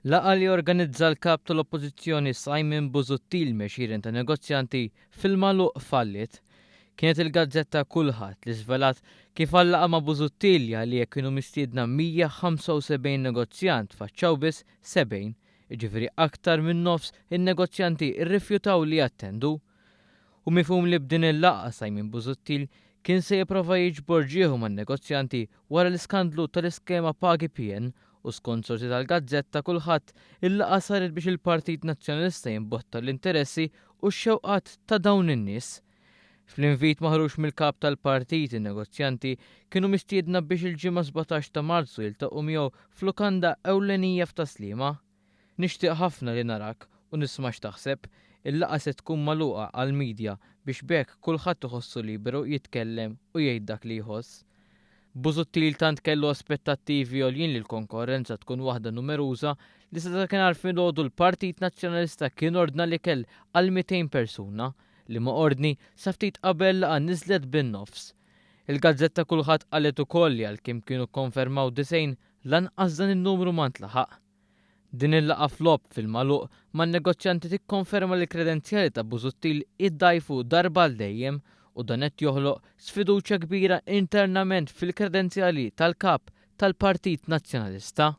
Laqa li organizza l-kap tal-oppożizzjoni Simon Busuttil mexieren ta' negozjanti fil-magħluq fallit. Kienet il-gazzetta Kulħadd li żvelat kif għallaqa ma' Busuttil li kienu mistiedna 175 negozjant faċċaw biss 70, jiġifieri aktar minn nofs in-negozjanti rrifjutaw li jattendu. U mifhum li b'din il-laqgħa Simon Busuttil kien se jipprova jiġbor ġieħu man-negozjanti wara l-iskandlu tal-iskema Pagi PN u skont sorsi tal-gazzetta Kulħadd il-laqgħa saret biex il-Partit Nazzjonalista jimbotta l-interessi u x-xewqat ta' dawn in-nies. Fl-invit maħrux mill-kap tal-partit in-negozjanti kienu mistiedna biex il-ġimgħa 17 ta' Marzu jiltaqgħu miegħu f'lukanda ewlenija f'Taslima. Nixtieq ħafna li narak u nisma' x'taħseb. Il-laqgħa se tkun magħluqa għall-midja biex bekk kulħadd iħossu liberu jitkellem u jgħid dak li jħoss. Busuttil tant kellu aspettattivi għoljin li l-konkurrenza tkun waħda numeruża li se kien għarf filgħodu l-Partit Nazzjonalista kien ordna li kell għal 200 persuna li ma ordni sa ftit qabel laqgħa niżlet bin-nofs. Il-gazzetta Kulħadd qalet ukoll li għalkemm kienu kkonfermaw 90 lanqas dan in-numru ma ntlaħaq. Din il-laqgħa flop fil-magħluq man-negozjanti tikkonferma li kredenzjali ta' Busuttil iddajfu darba l dejjem u dan qed joħloq sfiduċja kbira internament fil-kredenzjali tal-kap tal-Partit Nazzjonalista.